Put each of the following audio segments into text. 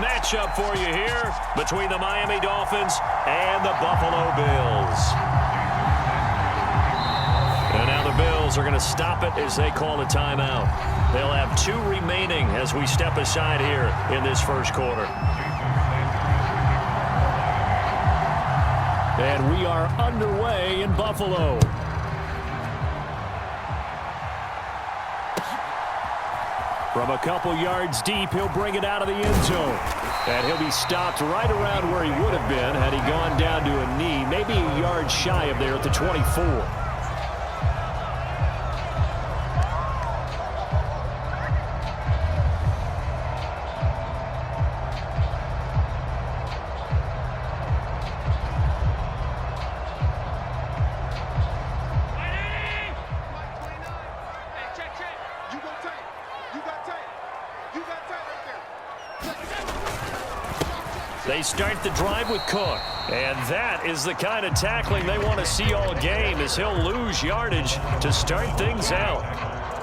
matchup for you here between the Miami Dolphins and the Buffalo Bills. And now the Bills are going to stop it as they call a timeout. They'll have 2 remaining as we step aside here in this first quarter. And we are underway in Buffalo. From a couple yards deep, he'll bring it out of the end zone. And he'll be stopped right around where he would have been had he gone down to a knee, maybe a yard shy of there at the 24. They start the drive with Cook. And that is the kind of tackling they want to see all game, as he'll lose yardage to start things out.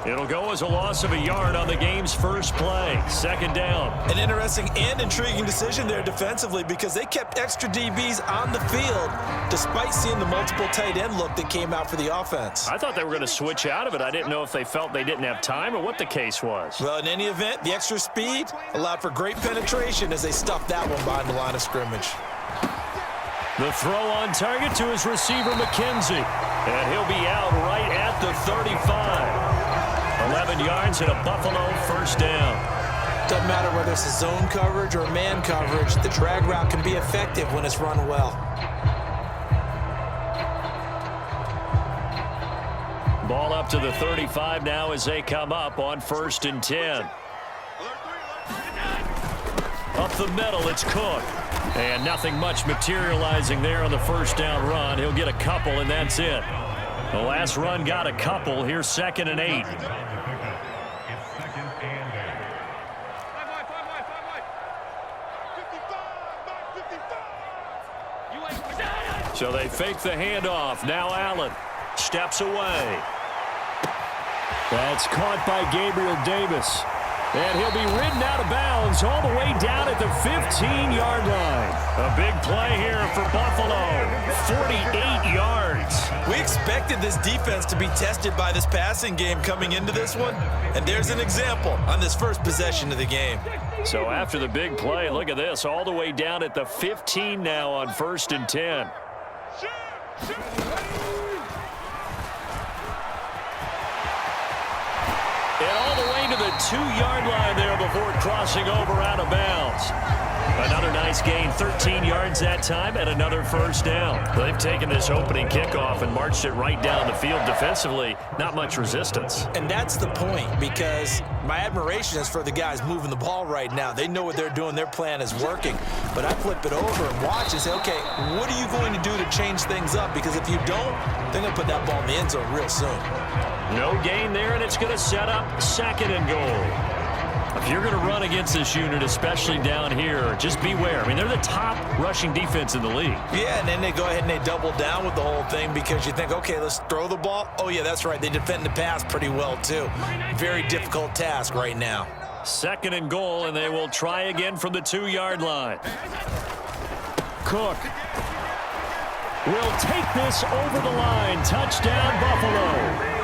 It'll go as a loss of a yard on the game's first play. Second down. An interesting and intriguing decision there defensively, because they kept extra DBs on the field despite seeing the multiple tight end look that came out for the offense. I thought they were going to switch out of it. I didn't know if they felt they didn't have time or what the case was. Well, in any event, the extra speed allowed for great penetration as they stuffed that one behind the line of scrimmage. The throw on target to his receiver, McKenzie. And he'll be out right at the 35. 11 yards and a Buffalo first down. Doesn't matter whether it's a zone coverage or man coverage, the drag route can be effective when it's run well. Ball up to the 35 now as they come up on 1st and 10. Up the middle, it's Cook. And nothing much materializing there on the first down run. He'll get a couple, and that's it. The last run got a couple. Here's 2nd and 8. So they fake the handoff. Now Allen steps away. That's caught by Gabriel Davis. And he'll be ridden out of bounds all the way down at the 15-yard line. A big play here for Buffalo. 48 yards. We expected this defense to be tested by this passing game coming into this one. And there's an example on this first possession of the game. So after the big play, look at this. All the way down at the 15 now on 1st and 10. And all the way to the 2-yard line there before crossing over out of bounds. Another nice gain, 13 yards that time, and another first down. They've taken this opening kickoff and marched it right down the field defensively. Not much resistance. And that's the point, because my admiration is for the guys moving the ball right now. They know what they're doing. Their plan is working. But I flip it over and watch and say, okay, what are you going to do to change things up? Because if you don't, they're going to put that ball in the end zone real soon. No gain there, and it's going to set up 2nd and goal. If you're going to run against this unit, especially down here, just beware. I mean, they're the top rushing defense in the league. Yeah, and then they go ahead and they double down with the whole thing because you think, okay, let's throw the ball. Oh, yeah, that's right. They defend the pass pretty well, too. Very difficult task right now. 2nd and goal, and they will try again from the 2-yard line. Cook will take this over the line. Touchdown, Buffalo.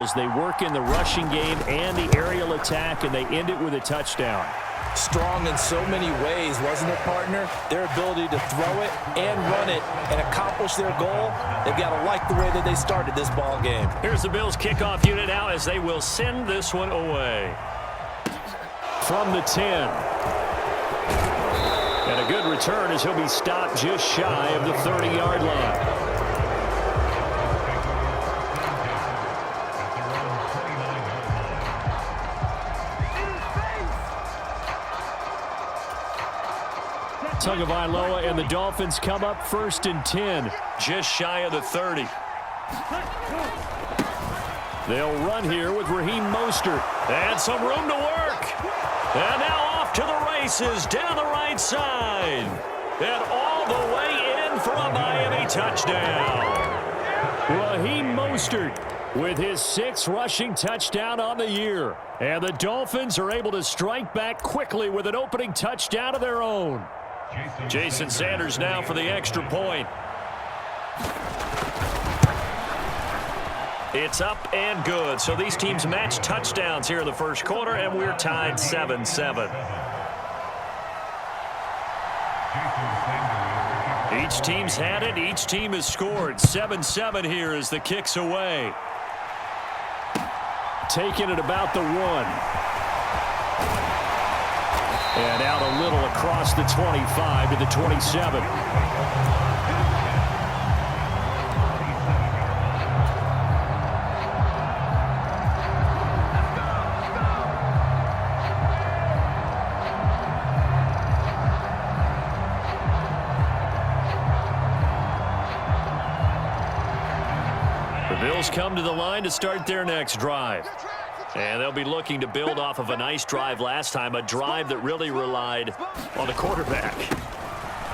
As they work in the rushing game and the aerial attack, and they end it with a touchdown. Strong in so many ways, wasn't it, partner? Their ability to throw it and run it and accomplish their goal, they've got to like the way that they started this ball game. Here's the Bills' kickoff unit now as they will send this one away. From the 10. And a good return as he'll be stopped just shy of the 30-yard line. Tagovailoa and the Dolphins come up 1st and 10, just shy of the 30. They'll run here with Raheem Mostert. And some room to work. And now off to the races down the right side. And all the way in for a Miami touchdown. Raheem Mostert with his 6th rushing touchdown on the year. And the Dolphins are able to strike back quickly with an opening touchdown of their own. Jason Sanders now for the extra point. It's up and good. So these teams match touchdowns here in the first quarter, and we're tied 7-7. Each team's had it. Each team has scored. 7-7 here as the kick's away. Taking it about the 1. And out a little across the 25 to the 27. The Bills come to the line to start their next drive. And they'll be looking to build off of a nice drive last time, a drive that really relied on the quarterback.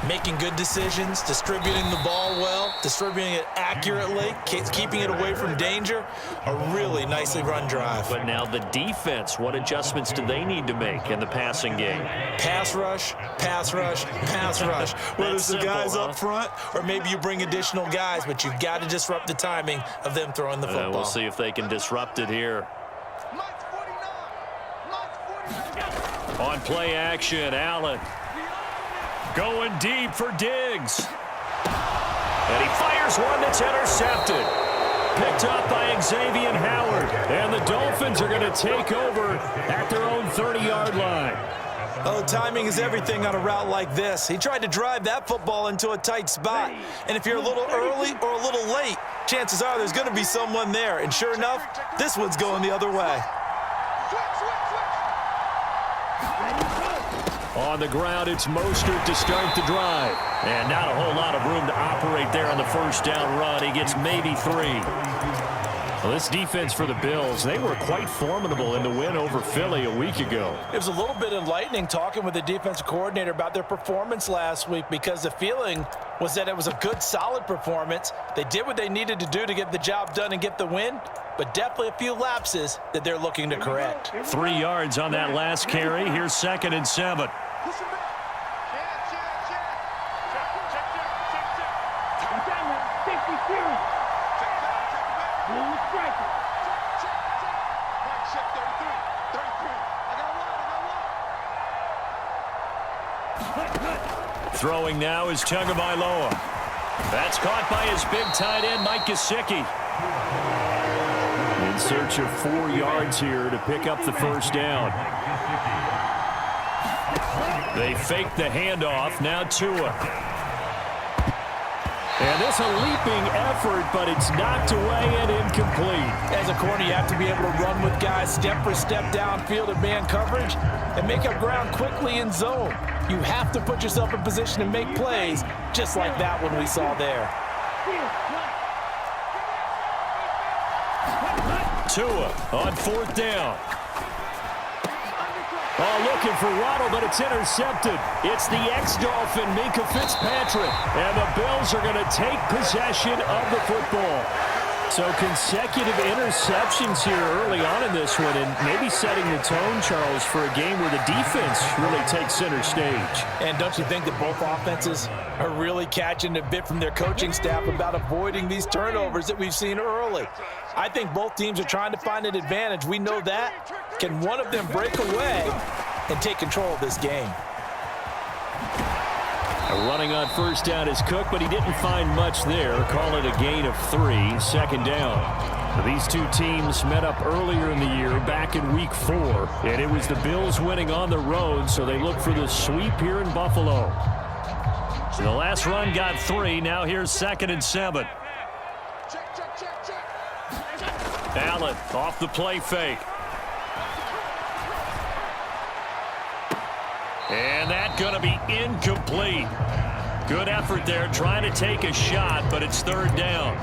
Making good decisions, distributing the ball well, distributing it accurately, keeping it away from danger. A really nicely run drive. But now the defense, what adjustments do they need to make in the passing game? Pass rush, pass rush, pass rush. Whether it's the guys up front or maybe you bring additional guys, but you've got to disrupt the timing of them throwing the football. We'll see if they can disrupt it here. On play action, Allen going deep for Diggs. And he fires one that's intercepted. Picked up by Xavier Howard. And the Dolphins are going to take over at their own 30-yard line. Oh, timing is everything on a route like this. He tried to drive that football into a tight spot. And if you're a little early or a little late, chances are there's going to be someone there. And sure enough, this one's going the other way. On the ground, it's Mostert to start the drive. And not a whole lot of room to operate there on the first down run. He gets maybe 3. Well, this defense for the Bills, they were quite formidable in the win over Philly a week ago. It was a little bit enlightening talking with the defensive coordinator about their performance last week, because the feeling was that it was a good, solid performance. They did what they needed to do to get the job done and get the win, but definitely a few lapses that they're looking to correct. 3 yards on that last carry. Here's 2nd and 7. Throwing now is Tagovailoa. That's caught by his big tight end, Mike Gesicki. In search of 4 yards here to pick up the first down. They fake the handoff. Now Tua. And this a leaping effort, but it's knocked away and incomplete. As a corner, you have to be able to run with guys step for step downfield in man coverage and make up ground quickly in zone. You have to put yourself in position to make plays, just like that one we saw there. Tua on 4th down. Oh, looking for Waddle, but it's intercepted. It's the ex-Dolphin, Minkah Fitzpatrick. And the Bills are going to take possession of the football. So consecutive interceptions here early on in this one, and maybe setting the tone, Charles, for a game where the defense really takes center stage. And don't you think that both offenses are really catching a bit from their coaching staff about avoiding these turnovers that we've seen early? I think both teams are trying to find an advantage. We know that. Can one of them break away and take control of this game? Running on first down is Cook, but he didn't find much there. Call it a gain of 3, 2nd down. These two teams met up earlier in the year, back in week 4, and it was the Bills winning on the road, so they look for the sweep here in Buffalo. So the last run got 3. Now here's 2nd and 7. Allen off the play fake. And that's going to be incomplete. Good effort there, trying to take a shot, but it's 3rd down.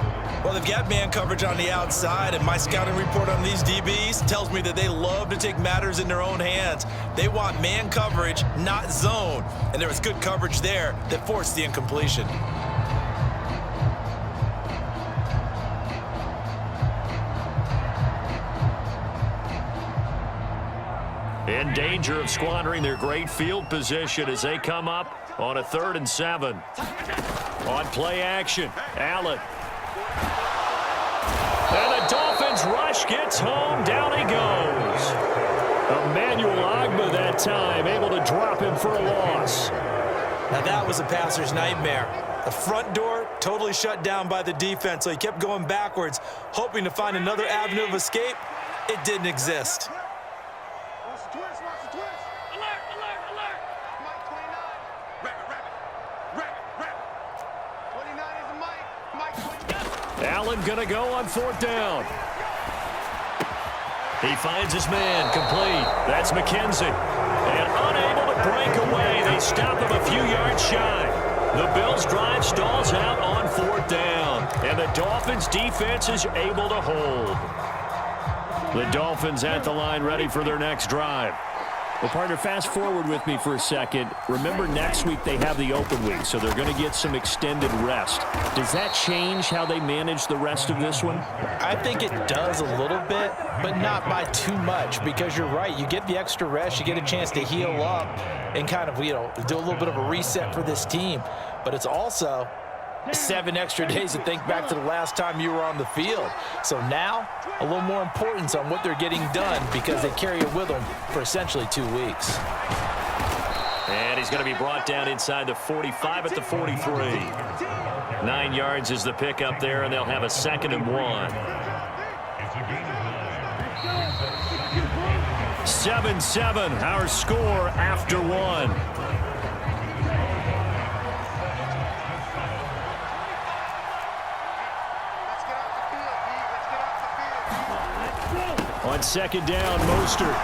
Well, they've got man coverage on the outside, and my scouting report on these DBs tells me that they love to take matters in their own hands. They want man coverage, not zone. And there was good coverage there that forced the incompletion. In danger of squandering their great field position as they come up on a 3rd and 7. On play action, Allen. And the Dolphins rush gets home. Down he goes. Emmanuel Ogbah that time, able to drop him for a loss. Now that was a passer's nightmare. The front door totally shut down by the defense, so he kept going backwards, hoping to find another avenue of escape. It didn't exist. Allen gonna go on 4th down. He finds his man, complete. That's McKenzie. And unable to break away, they stop him a few yards shy. The Bills' drive stalls out on 4th down. And the Dolphins' defense is able to hold. The Dolphins at the line ready for their next drive. Well, partner, fast forward with me for a second. Remember, next week they have the open week, so they're going to get some extended rest. Does that change how they manage the rest of this one? I think it does a little bit, but not by too much, because you're right. You get the extra rest, you get a chance to heal up and kind of, do a little bit of a reset for this team. But it's also 7 extra days to think back to the last time you were on the field. So now, a little more importance on what they're getting done because they carry it with them for essentially 2 weeks. And he's going to be brought down inside the 45 at the 43. 9 yards is the pickup there, and they'll have a 2nd and 1. 7-7, our score after 1. On 2nd down, Mostert.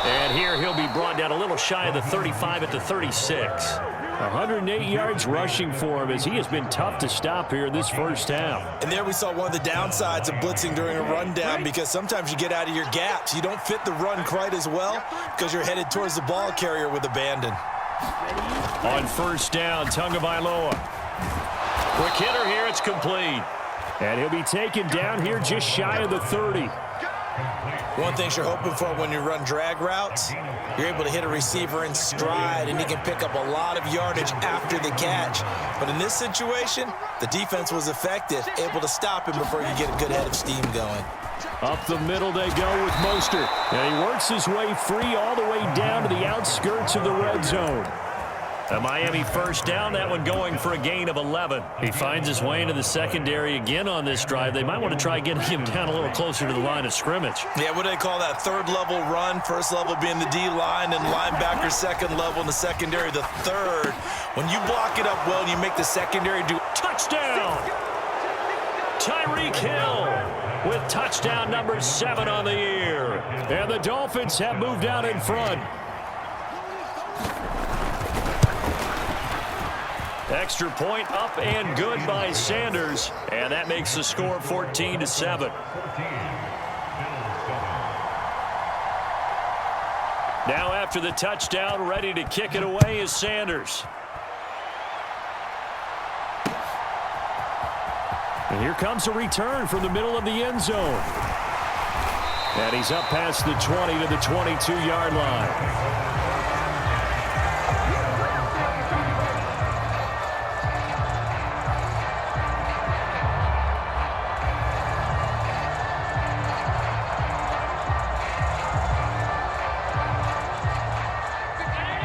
And here he'll be brought down a little shy of the 35 at the 36. 108 yards rushing for him as he has been tough to stop here in this first half. And there we saw one of the downsides of blitzing during a rundown, because sometimes you get out of your gaps. You don't fit the run quite as well because you're headed towards the ball carrier with abandon. On 1st down, Tagovailoa. Quick hitter here, it's complete. And he'll be taken down here just shy of the 30. One thing you're hoping for when you run drag routes, you're able to hit a receiver in stride, and he can pick up a lot of yardage after the catch. But in this situation, the defense was effective, able to stop him before you get a good head of steam going. Up the middle they go with Mostert. And he works his way free all the way down to the outskirts of the red zone. A Miami 1st down, that one going for a gain of 11. He finds his way into the secondary again on this drive. They might want to try getting him down a little closer to the line of scrimmage. Yeah, what do they call that? 3rd level run, 1st level being the D-line, and linebacker 2nd level in the secondary, the 3rd. When you block it up well and you make the secondary do... Touchdown! Tyreek Hill with touchdown number 7 on the year. And the Dolphins have moved out in front. Extra point up and good by Sanders, and that makes the score 14-7. Now after the touchdown, ready to kick it away is Sanders. And here comes a return from the middle of the end zone. And he's up past the 20 to the 22-yard line.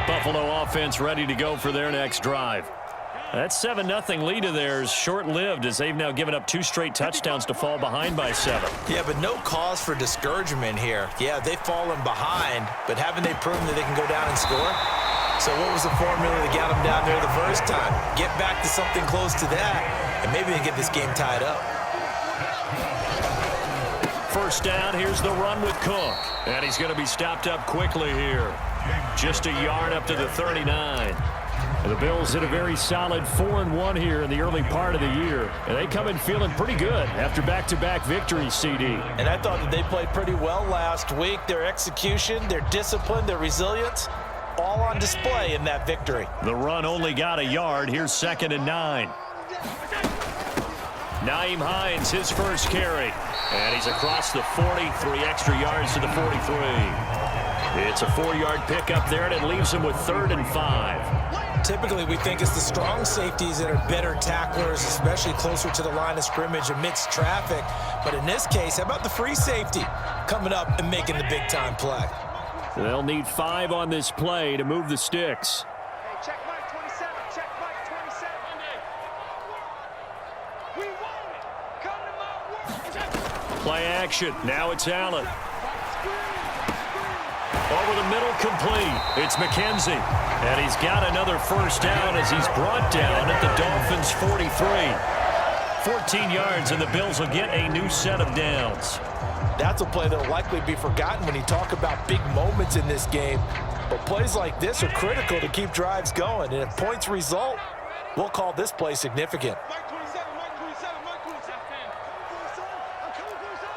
Buffalo offense ready to go for their next drive. That 7-0 lead of theirs short-lived as they've now given up 2 straight touchdowns to fall behind by 7. Yeah, but no cause for discouragement here. Yeah, they've fallen behind, but haven't they proven that they can go down and score? So what was the formula that got them down there the first time? Get back to something close to that, and maybe they get this game tied up. 1st down, here's the run with Cook. And he's going to be stopped up quickly here. Just a yard up to the 39. And the Bills hit a very solid 4-1 here in the early part of the year. And they come in feeling pretty good after back-to-back victories, CD. And I thought that they played pretty well last week. Their execution, their discipline, their resilience, all on display in that victory. The run only got a yard. Here's 2nd and 9. Nyheim Hines, his first carry. And he's across the 40, 3 extra yards to the 43. It's a 4-yard pickup there, and it leaves him with 3rd and 5. Typically, we think it's the strong safeties that are better tacklers, especially closer to the line of scrimmage amidst traffic. But in this case, how about the free safety coming up and making the big-time play? They'll need 5 on this play to move the sticks. Hey, check Mike 27. Check Mike 27. We want it. Come to my work. Play action. Now it's Allen. Over the middle, complete. It's McKenzie. And he's got another first down as he's brought down at the Dolphins' 43. 14 yards, and the Bills will get a new set of downs. That's a play that will likely be forgotten when you talk about big moments in this game. But plays like this are critical to keep drives going. And if points result, we'll call this play significant. Mike 27. Mike 27. Mike 27. I'm coming for you, son.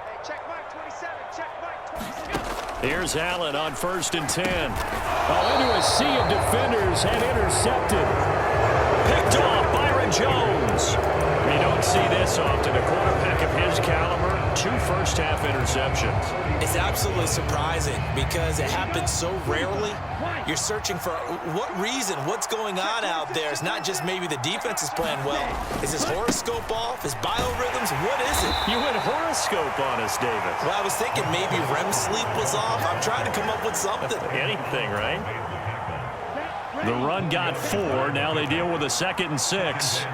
Hey, check Mike 27. Check Mike 27. Here's Allen on 1st and 10. Into a sea of defenders and intercepted. Picked off Byron Jones. You don't see this often. A quarterback of his caliber, 2 first-half interceptions. It's absolutely surprising because it happens so rarely. You're searching for what reason, what's going on out there. It's not just maybe the defense is playing well. Is his horoscope off? His biorhythms? What is it? You went horoscope on us, David. Well, I was thinking maybe REM sleep was off. I'm trying to come up with something. Anything, right? The run got 4. Now they deal with a 2nd and 6.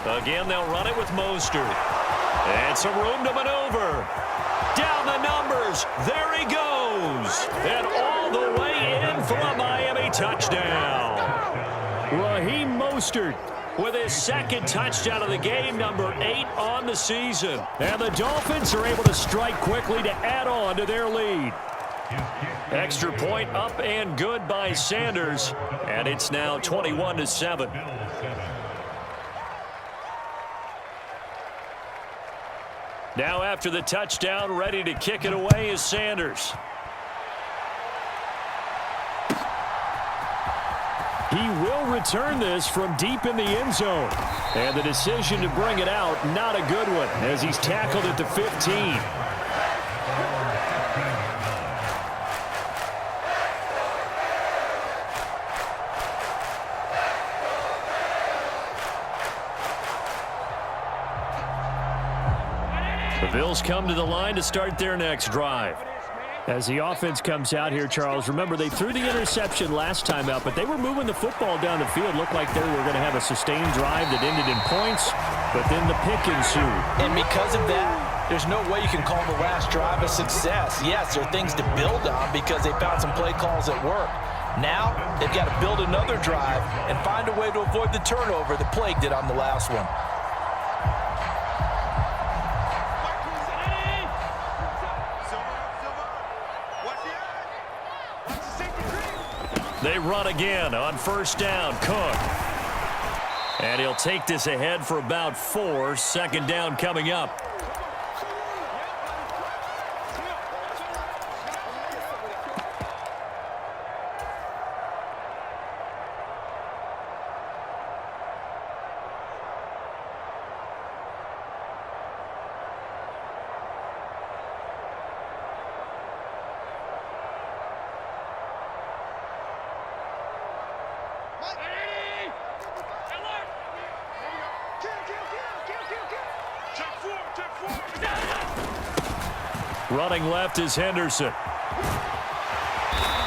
Again, they'll run it with Mostert. And some room to maneuver. Down the numbers. There he goes. And all the way in for a Miami touchdown. Raheem Mostert with his 2nd touchdown of the game, number 8 on the season. And the Dolphins are able to strike quickly to add on to their lead. Extra point up and good by Sanders. And it's now 21-7. Now after the touchdown, ready to kick it away is Sanders. He will return this from deep in the end zone. And the decision to bring it out, not a good one, as he's tackled at the 15. The Bills come to the line to start their next drive. As the offense comes out here, Charles, remember they threw the interception last time out, but they were moving the football down the field. Looked like they were going to have a sustained drive that ended in points, but then the pick ensued. And because of that, there's no way you can call the last drive a success. Yes, there are things to build on because they found some play calls that work. Now, they've got to build another drive and find a way to avoid the turnover that plagued it on the last one. They run again on 1st down. Cook. And he'll take this ahead for about 4. 2nd down coming up. Running left is Henderson.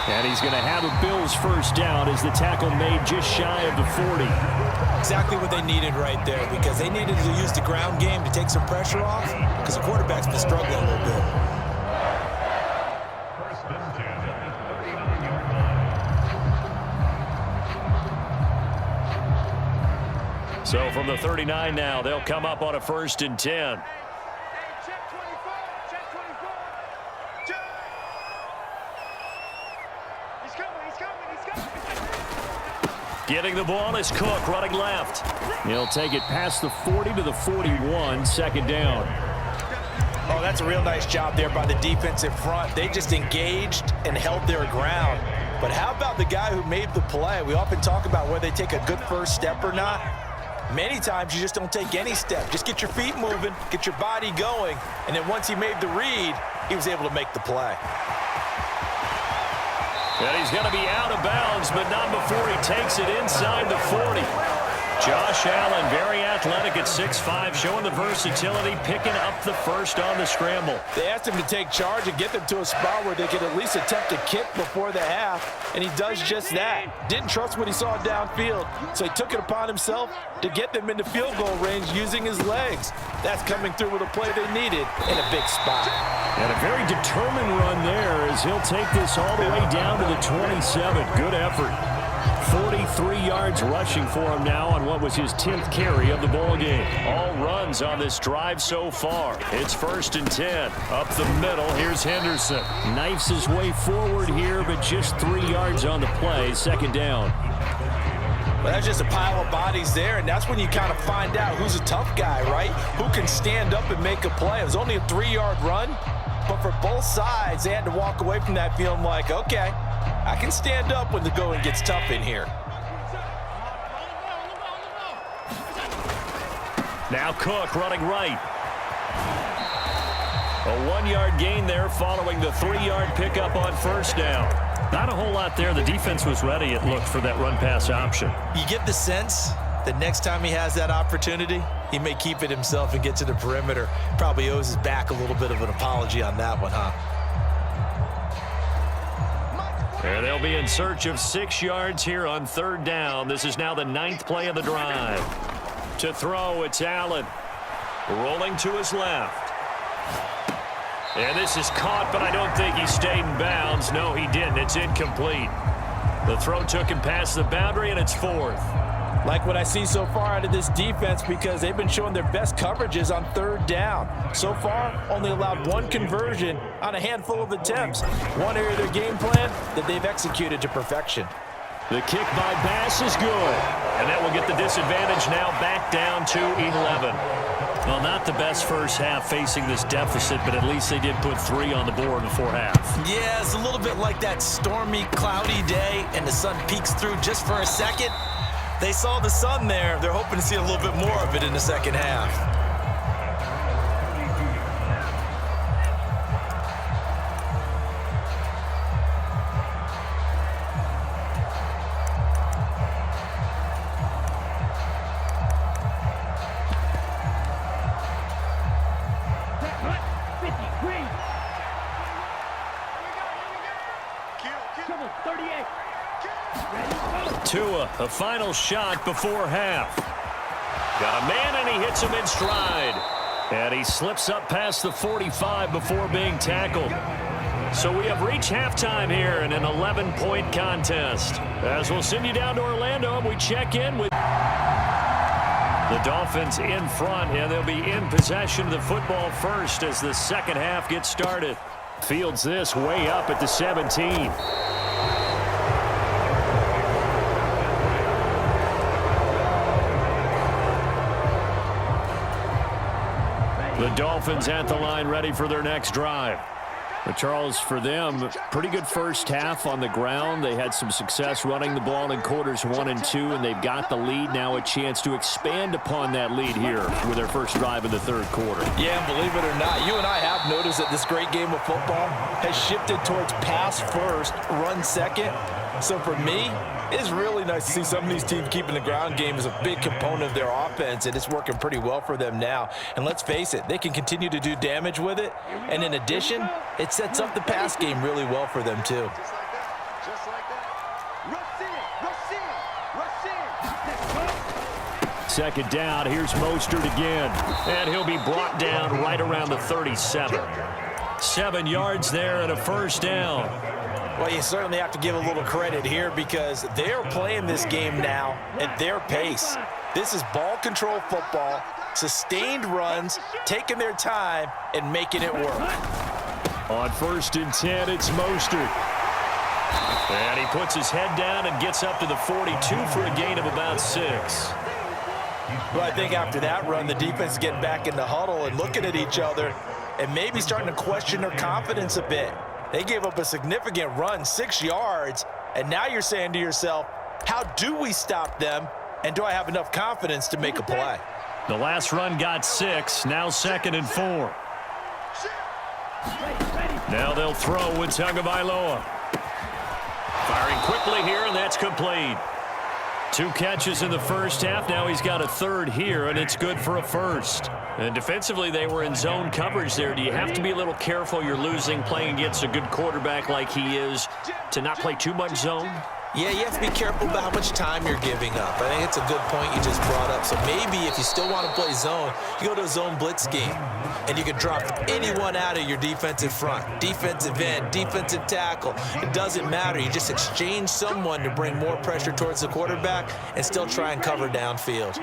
And he's going to have a Bills first down as the tackle made just shy of the 40. Exactly what they needed right there because they needed to use the ground game to take some pressure off because the quarterback's been struggling a little bit. So from the 39 now, they'll come up on a 1st and 10. Getting the ball is Cook, running left. He'll take it past the 40 to the 41, 2nd down. Oh, that's a real nice job there by the defensive front. They just engaged and held their ground. But how about the guy who made the play? We often talk about whether they take a good first step or not. Many times you just don't take any step. Just get your feet moving, get your body going, and then once he made the read, he was able to make the play. And he's going to be out of bounds, but not before he takes it inside the 40. Josh Allen, very athletic at 6'5", showing the versatility, picking up the first on the scramble. They asked him to take charge and get them to a spot where they could at least attempt a kick before the half, and he does just that. Didn't trust what he saw downfield, so he took it upon himself to get them into field goal range using his legs. That's coming through with a play they needed in a big spot. And a very determined run there as he'll take this all the way down to the 27. Good effort. 43 yards rushing for him now on what was his 10th carry of the ball game. All runs on this drive so far. It's 1st and 10. Up the middle, here's Henderson. Knifes his way forward here, but just 3 yards on the play. 2nd down. Well, that's just a pile of bodies there, and that's when you kind of find out who's a tough guy, right? Who can stand up and make a play. It was only a 3-yard run, but for both sides, they had to walk away from that feeling like, okay, I can stand up when the going gets tough in here. Now Cook running right. A 1-yard gain there following the 3-yard pickup on 1st down. Not a whole lot there. The defense was ready, it looked, for that run-pass option. You get the sense that next time he has that opportunity, he may keep it himself and get to the perimeter. Probably owes his back a little bit of an apology on that one, huh? And they'll be in search of 6 yards here on 3rd down. This is now the 9th play of the drive. To throw, it's Allen. Rolling to his left. And this is caught, but I don't think he stayed in bounds. No, he didn't. It's incomplete. The throw took him past the boundary, and it's 4th. Like what I see so far out of this defense, because they've been showing their best coverages on 3rd down. So far, only allowed 1 conversion on a handful of attempts. One area of their game plan that they've executed to perfection. The kick by Bass is good. And that will get the disadvantage now back down to 11. Well, not the best first half facing this deficit, but at least they did put 3 on the board before half. Yeah, it's a little bit like that stormy, cloudy day, and the sun peeks through just for a second. They saw the sun there. They're hoping to see a little bit more of it in the second half. Tua, a final shot before half. Got a man, and he hits him in stride. And he slips up past the 45 before being tackled. So we have reached halftime here in an 11-point contest. As we'll send you down to Orlando, and we check in with the Dolphins in front, and they'll be in possession of the football first as the second half gets started. Fields this way up at the 17. The Dolphins at the line, ready for their next drive. But Charles, for them, pretty good first half on the ground. They had some success running the ball in quarters 1 and 2, and they've got the lead. Now a chance to expand upon that lead here with their first drive in the 3rd quarter. Yeah, and believe it or not, you and I have noticed that this great game of football has shifted towards pass first, run second. So for me, it's really nice to see some of these teams keeping the ground game as a big component of their offense, and it's working pretty well for them now. And let's face it, they can continue to do damage with it. And in addition, it sets up the pass game really well for them too. Just like that. Just like that. Rush in. Rush in. 2nd down. Here's Mostert again. And he'll be brought down right around the 37. 7 yards there and a 1st down. Well, you certainly have to give a little credit here because they're playing this game now at their pace. This is ball control football, sustained runs, taking their time, and making it work. On 1st and 10, it's Mostert. And he puts his head down and gets up to the 42 for a gain of about 6. Well, I think after that run, the defense is getting back in the huddle and looking at each other and maybe starting to question their confidence a bit. They gave up a significant run, 6 yards, and now you're saying to yourself, how do we stop them And do I have enough confidence to make a play? The last run got 6, now 2nd and 4. Now they'll throw with Tagovailoa. Firing quickly here, and that's complete. 2 catches in the first half. Now he's got a 3rd here, and it's good for a 1st. And defensively, they were in zone coverage there. Do you have to be a little careful? You're losing, playing against a good quarterback like he is, to not play too much zone? Yeah, you have to be careful about how much time you're giving up. I think it's a good point you just brought up. So maybe if you still want to play zone, you go to a zone blitz scheme, and you can drop anyone out of your defensive front, defensive end, defensive tackle. It doesn't matter. You just exchange someone to bring more pressure towards the quarterback and still try and cover downfield.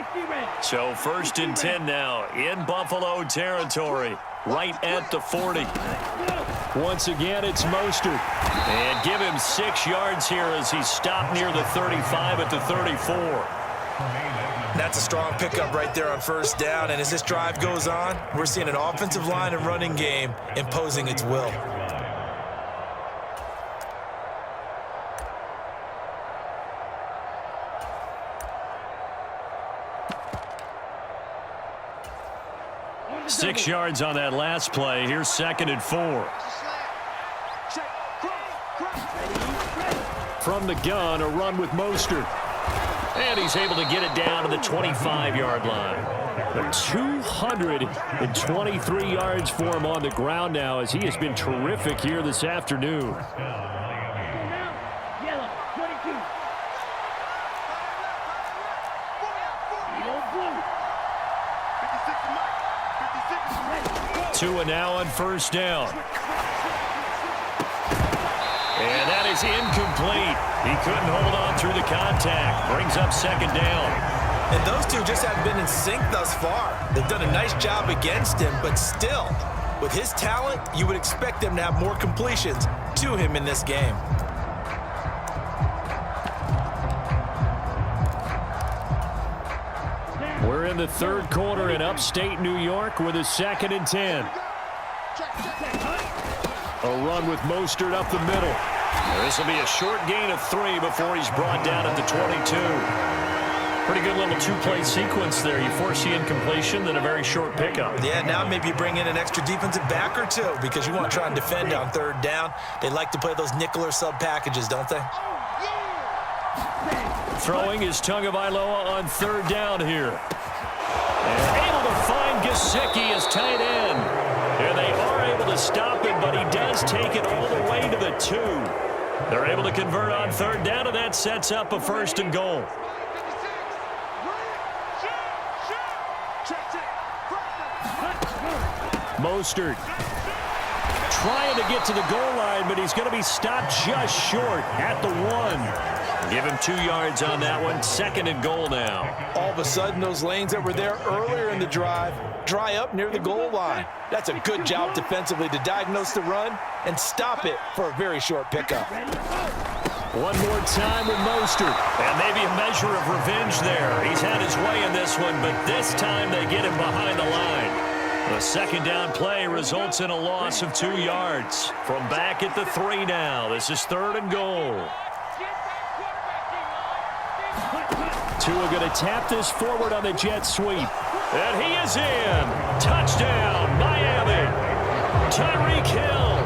So 1st and 10 now in Buffalo territory, right at the 40. Once again, it's Mostert. And give him 6 yards here as he's stopped near the 35 at the 34. That's a strong pickup right there on 1st down. And as this drive goes on, we're seeing an offensive line and running game imposing its will. Six yards on that last play. Here's 2nd and 4. From the gun, a run with Mostert. And he's able to get it down to the 25-yard line. 223 yards for him on the ground now as he has been terrific here this afternoon. Tua now on 1st down. And that is incomplete. He couldn't hold on through the contact. Brings up 2nd down. And those two just haven't been in sync thus far. They've done a nice job against him, but still, with his talent, you would expect them to have more completions to him in this game. We're in the 3rd quarter in upstate New York with a 2nd and 10. A run with Mostert up the middle. This will be a short gain of 3 before he's brought down at the 22. Pretty good little 2-play sequence there. You force the incompletion, then a very short pickup. Yeah, now maybe you bring in an extra defensive back or 2 because you want to try and defend on 3rd down. They like to play those nickel or sub packages, don't they? Throwing is Tagovailoa on 3rd down here. And able to find Gesicki as tight end. And they are able to stop him, but he does take it all the way to the 2. They're able to convert on 3rd down, and that sets up a 1st and goal. Mostert trying to get to the goal line, but he's going to be stopped just short at the 1. Give him 2 yards on that one. 2nd and goal now. All of a sudden, those lanes that were there earlier in the drive dry up near the goal line. That's a good job defensively to diagnose the run and stop it for a very short pickup. One more time with Mostert. And maybe a measure of revenge there. He's had his way in this one, but this time they get him behind the line. The 2nd down play results in a loss of 2 yards. From back at the 3 now. This is 3rd and goal. Tua going to tap this forward on the jet sweep. And he is in. Touchdown, Miami. Tyreek Hill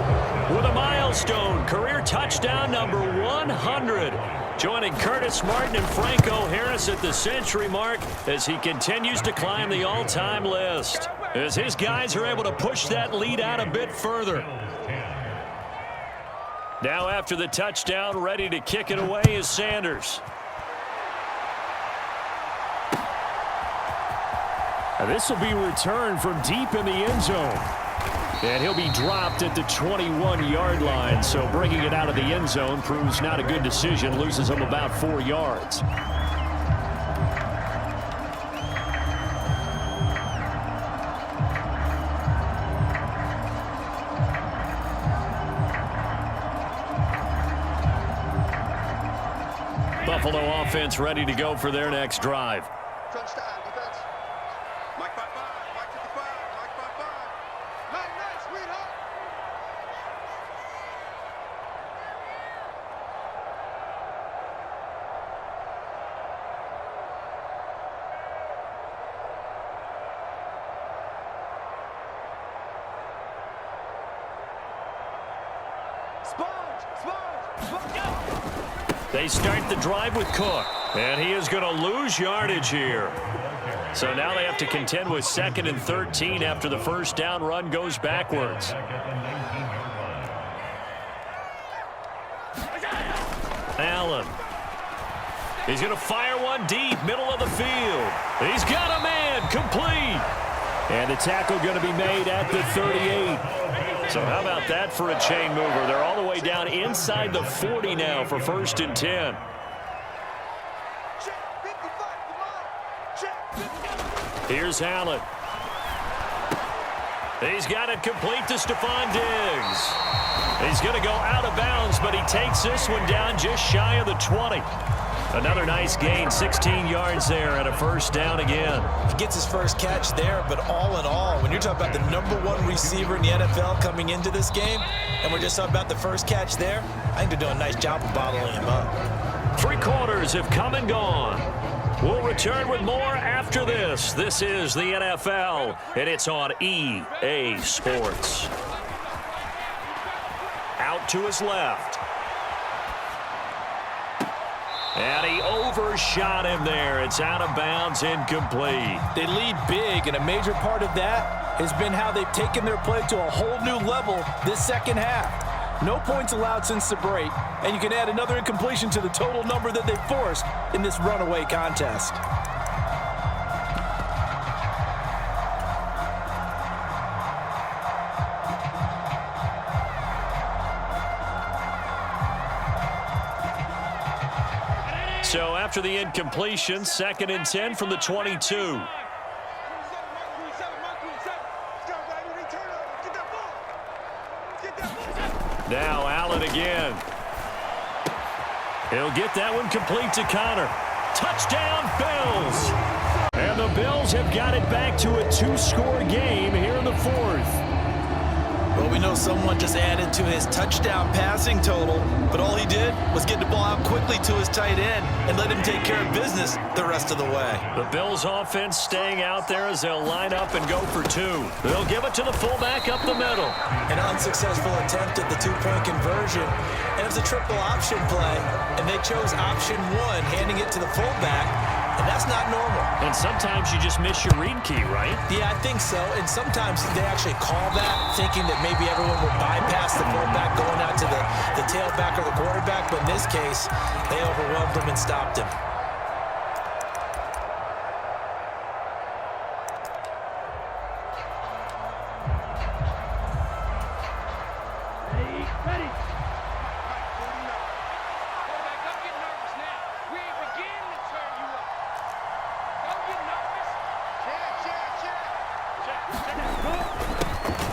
with a milestone. Career touchdown number 100. Joining Curtis Martin and Franco Harris at the century mark as he continues to climb the all-time list. As his guys are able to push that lead out a bit further. Now after the touchdown, ready to kick it away is Sanders. And this will be returned from deep in the end zone. And he'll be dropped at the 21-yard line. So bringing it out of the end zone proves not a good decision. Loses him about 4 yards. Buffalo offense ready to go for their next drive. Touchdown, defense. Mike 5-5, Mike 55, Mike 5-5. Nice, sweetheart. They start the drive with Cook, and he is going to lose yardage here. So now they have to contend with 2nd and 13 after the first down run goes backwards. Allen. He's going to fire one deep, middle of the field. He's got a man, complete. And the tackle going to be made at the 38. So how about that for a chain mover? They're all the way down inside the 40 now for 1st and 10. Here's Allen. He's got it complete to Stephon Diggs. He's going to go out of bounds, but he takes this one down just shy of the 20. Another nice gain, 16 yards there and a 1st down again. He gets his first catch there, but all in all, when you're talking about the #1 receiver in the NFL coming into this game, and we're just talking about the first catch there, I think they're doing a nice job of bottling him up. 3 quarters have come and gone. We'll return with more after this. This is the NFL, and it's on EA Sports. Out to his left. And he overshot him there. It's out of bounds, incomplete. They lead big, and a major part of that has been how they've taken their play to a whole new level this second half. No points allowed since the break, and you can add another incompletion to the total number that they forced in this runaway contest. So after the incompletion, 2nd and 10 from the 22. Now Allen again. He'll get that one complete to Connor. Touchdown, Bills. And the Bills have got it back to a 2-score game here in the 4th. Well, we know someone just added to his touchdown passing total, but all he did was get the ball out quickly to his tight end and let him take care of business the rest of the way. The Bills offense staying out there as they'll line up and go for 2. They'll give it to the fullback up the middle. An unsuccessful attempt at the 2-point conversion, and it was a triple option play, and they chose option 1, handing it to the fullback, and that's not normal. And sometimes you just miss your read key, right? Yeah, I think so. And sometimes they actually call that, thinking that maybe everyone will bypass the fullback going out to the tailback or the quarterback. But in this case, they overwhelmed him and stopped him.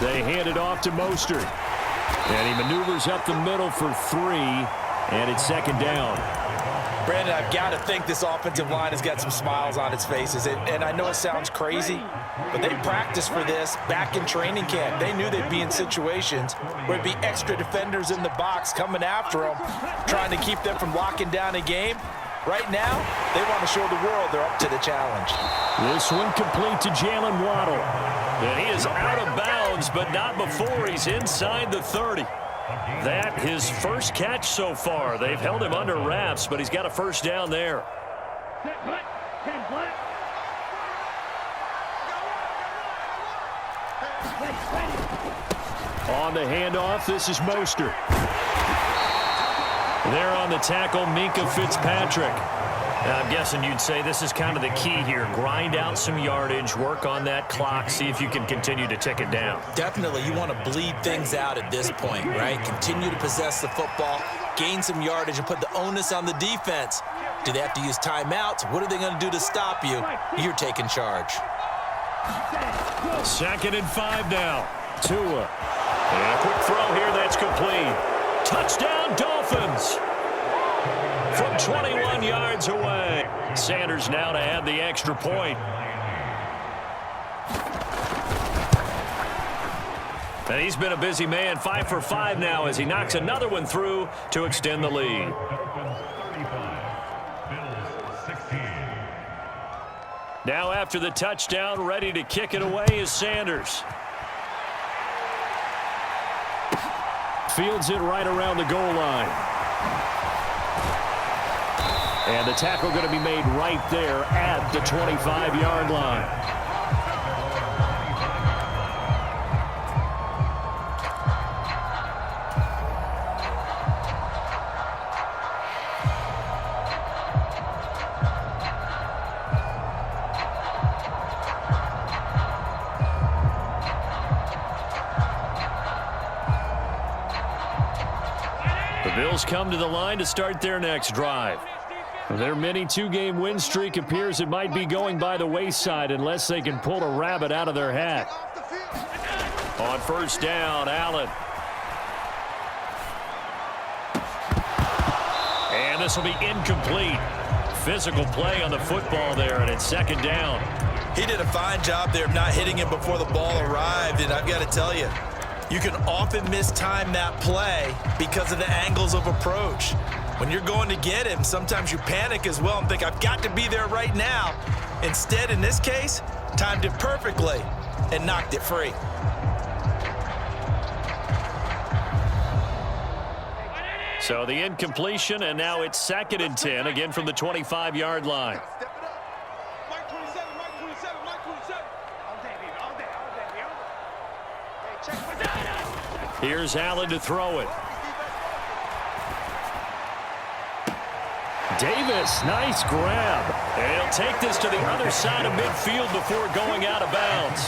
They hand it off to Mostert. And he maneuvers up the middle for 3, and it's 2nd down. Brandon, I've got to think this offensive line has got some smiles on its faces. And I know it sounds crazy, but they practiced for this back in training camp. They knew they'd be in situations where it'd be extra defenders in the box coming after them, trying to keep them from locking down a game. Right now, they want to show the world they're up to the challenge. This one complete to Jalen Waddle. And he is out of bounds, but not before he's inside the 30. That his first catch so far. They've held him under wraps, but he's got a 1st down there. On the handoff, this is Mostert. There on the tackle, Minkah Fitzpatrick. Now, I'm guessing you'd say this is kind of the key here. Grind out some yardage, work on that clock, see if you can continue to tick it down. Definitely, you want to bleed things out at this point, right? Continue to possess the football, gain some yardage, and put the onus on the defense. Do they have to use timeouts? What are they going to do to stop you? You're taking charge. 2nd and 5 now. Tua. And a quick throw here, that's complete. Touchdown, Dolphins. From 21 yards away. Sanders now to add the extra point. And he's been a busy man, 5 for 5 now as he knocks another one through to extend the lead. Now after the touchdown, ready to kick it away is Sanders. Fields it right around the goal line. And the tackle going to be made right there at the 25-yard line. Bills come to the line to start their next drive. Their mini two-game win streak appears it might be going by the wayside unless they can pull a rabbit out of their hat. On first down, Allen. And this will be incomplete. Physical play on the football there, and it's second down. He did a fine job there of not hitting him before the ball arrived, and I've got to tell you, you can often mistime that play because of the angles of approach. When you're going to get him, sometimes you panic as well and think, I've got to be there right now. Instead, in this case, timed it perfectly and knocked it free. So the incompletion, and now it's 2nd and 10, again from the 25-yard line. Mike 27, Mike 27, Mike 27. All day, baby, all day, all day, all day. Hey, check my data. Here's Allen to throw it. Davis, nice grab. And he'll take this to the other side of midfield before going out of bounds.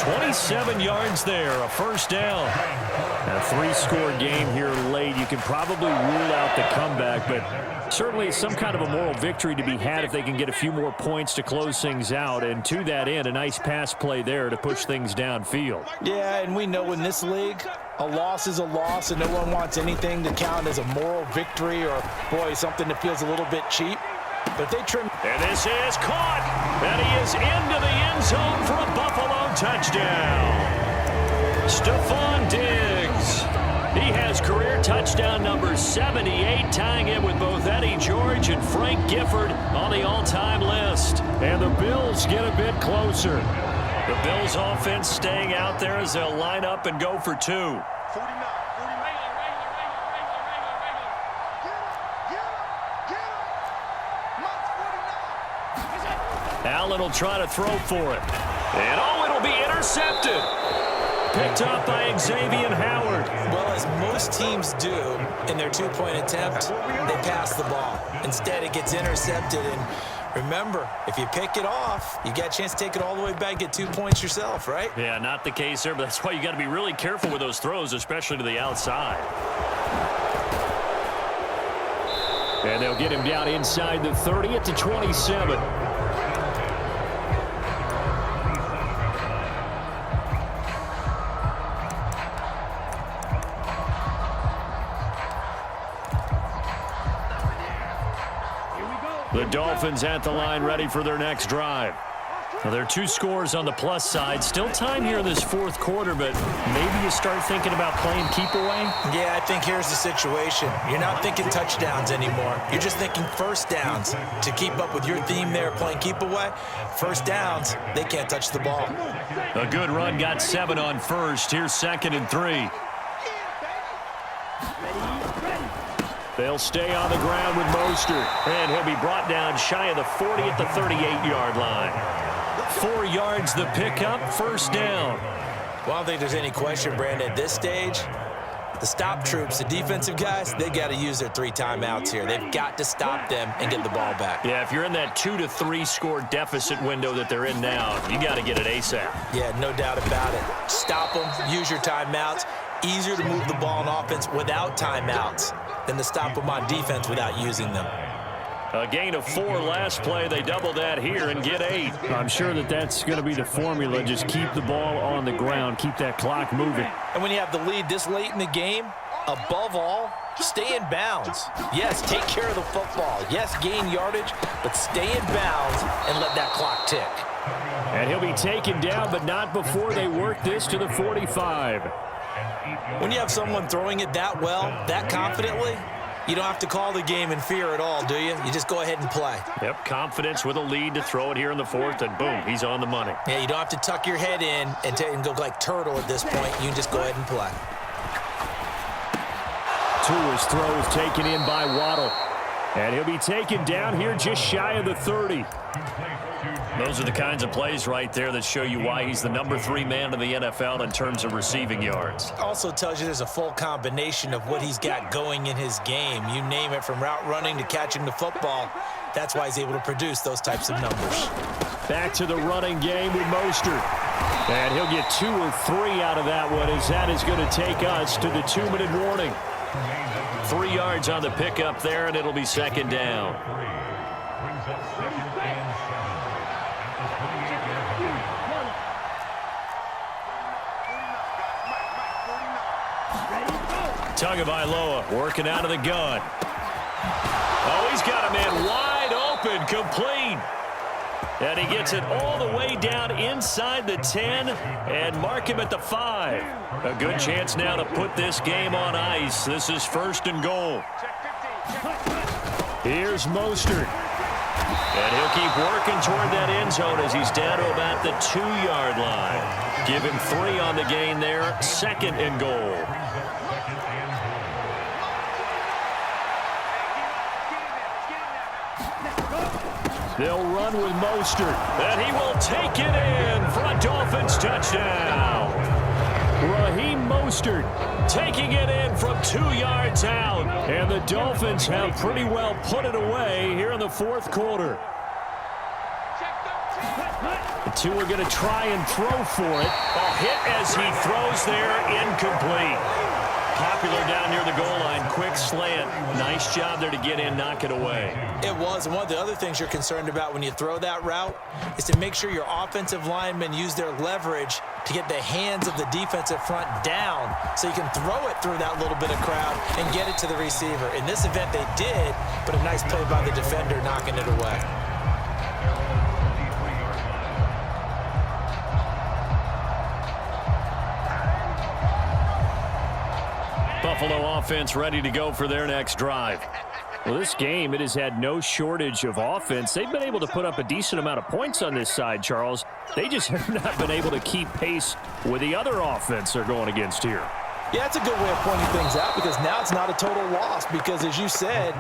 27 yards there, a first down. A 3-score game here late. You can probably rule out the comeback, but certainly some kind of a moral victory to be had if they can get a few more points to close things out. And to that end, a nice pass play there to push things downfield. Yeah, and we know in this league, a loss is a loss, and no one wants anything to count as a moral victory or, boy, something that feels a little bit cheap. But they trim. And this is caught. And he is into the end zone for a Buffalo touchdown. Stephon Diggs. He has career touchdown number 78, tying it with both Eddie George and Frank Gifford on the all-time list. And the Bills get a bit closer. The Bills offense staying out there as they'll line up and go for 2. 49, 49. Allen will try to throw for it. And oh, it'll be intercepted. Picked up by Xavier Howard. Well, as most teams do in their two-point attempt, they pass the ball. Instead, it gets intercepted. And remember, if you pick it off, you get a chance to take it all the way back, get 2 points yourself, right? Yeah, not the case there, but that's why you got to be really careful with those throws, especially to the outside. And they'll get him down inside the 30 at the 27. The Dolphins at the line, ready for their next drive. Now, there are 2 scores on the plus side. Still time here in this fourth quarter, but maybe you start thinking about playing keep away? Yeah, I think here's the situation. You're not thinking touchdowns anymore. You're just thinking first downs. To keep up with your theme there, playing keep away, first downs, they can't touch the ball. A good run, got 7 on first. Here's 2nd and 3. They'll stay on the ground with Mostert, and he'll be brought down shy of the 40 at the 38-yard line. 4 yards the pickup, first down. Well, I don't think there's any question, Brandon, at this stage, the stop troops, the defensive guys, they got to use their 3 timeouts here. They've got to stop them and get the ball back. Yeah, if you're in that 2 to 3 score deficit window that they're in now, you got to get it ASAP. Yeah, no doubt about it. Stop them, use your timeouts. Easier to move the ball on offense without timeouts than to stop them on defense without using them. A gain of 4 last play. They double that here and get 8. I'm sure that's going to be the formula. Just keep the ball on the ground. Keep that clock moving. And when you have the lead this late in the game, above all, stay in bounds. Yes, take care of the football. Yes, gain yardage, but stay in bounds and let that clock tick. And he'll be taken down, but not before they work this to the 45. When you have someone throwing it that well, that confidently, you don't have to call the game in fear at all, do you? You just go ahead and play. Yep, confidence with a lead to throw it here in the 4th, and boom, he's on the money. Yeah, you don't have to tuck your head in and go like turtle at this point. You can just go ahead and play. Tua's throw is taken in by Waddle. And he'll be taken down here just shy of the 30. Those are the kinds of plays right there that show you why he's the #3 man in the NFL in terms of receiving yards. Also tells you there's a full combination of what he's got going in his game. You name it, from route running to catching the football. That's why he's able to produce those types of numbers. Back to the running game with Mostert. And he'll get 2 or 3 out of that one, as that is going to take us to the 2-minute warning. 3 yards on the pickup there, and it'll be second down. Tagovailoa working out of the gun. Oh, he's got a man wide open, complete. And he gets it all the way down inside the 10 and mark him at the 5. A good chance now to put this game on ice. This is 1st and goal. Here's Mostert. And he'll keep working toward that end zone as he's down to about the 2-yard line. Give him 3 on the gain there. 2nd and goal. They'll run with Mostert, and he will take it in for a Dolphins touchdown. Raheem Mostert taking it in from 2 yards out, and the Dolphins have pretty well put it away here in the 4th quarter. The two are going to try and throw for it. A hit as he throws there, incomplete. Popular down near the goal line, quick slant. Nice job there to get in, knock it away. It was, and one of the other things you're concerned about when you throw that route is to make sure your offensive linemen use their leverage to get the hands of the defensive front down so you can throw it through that little bit of crowd and get it to the receiver. In this event, they did, but a nice play by the defender knocking it away. Buffalo offense ready to go for their next drive. Well, this game, it has had no shortage of offense. They've been able to put up a decent amount of points on this side, Charles. They just have not been able to keep pace with the other offense they're going against here. Yeah, it's a good way of pointing things out because now it's not a total loss because, as you said,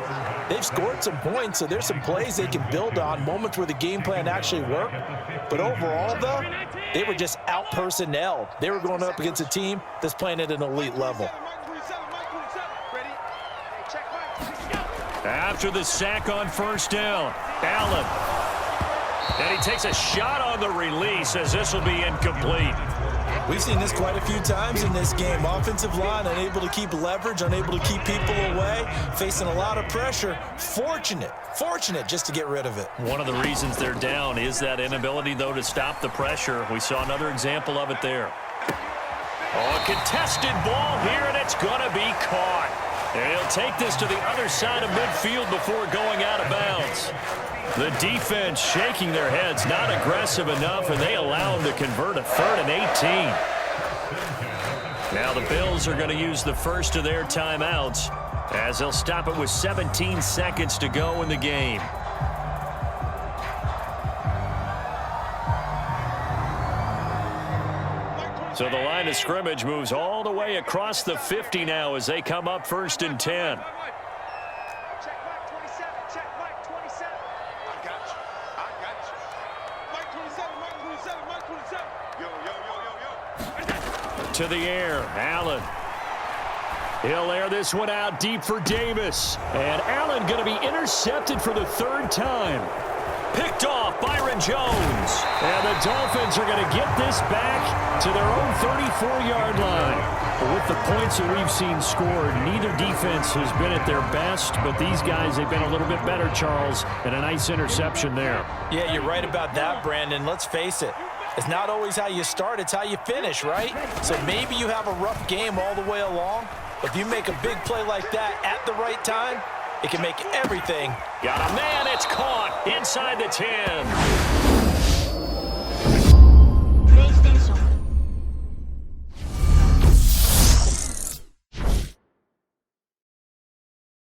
they've scored some points, so there's some plays they can build on, moments where the game plan actually worked. But overall, though, they were just out-personnelled. They were going up against a team that's playing at an elite level. After the sack on 1st down, Allen. And he takes a shot on the release as this will be incomplete. We've seen this quite a few times in this game. Offensive line unable to keep leverage, unable to keep people away, facing a lot of pressure. Fortunate just to get rid of it. One of the reasons they're down is that inability, though, to stop the pressure. We saw another example of it there. Oh, a contested ball here, and it's going to be caught. And he'll take this to the other side of midfield before going out of bounds. The defense shaking their heads, not aggressive enough, and they allow him to convert a 3rd and 18. Now the Bills are going to use the first of their timeouts as they'll stop it with 17 seconds to go in the game. So the line of scrimmage moves all the way across the 50 now as they come up 1st and 10. Check Mike 27. Check Mike 27. I got you. Mike 27. Mike 27. Mike 27. Yo. To the air, Allen. He'll air this one out deep for Davis. And Allen going to be intercepted for the 3rd time. Picked off Byron Jones. And the Dolphins are going to get this back to their own 34-yard line. But with the points that we've seen scored, neither defense has been at their best, but these guys, they've been a little bit better, Charles, and a nice interception there. Yeah, you're right about that, Brandon. Let's face it. It's not always how you start, it's how you finish, right? So maybe you have a rough game all the way along, but if you make a big play like that at the right time, it can make everything. Got a man, it's caught inside the 10.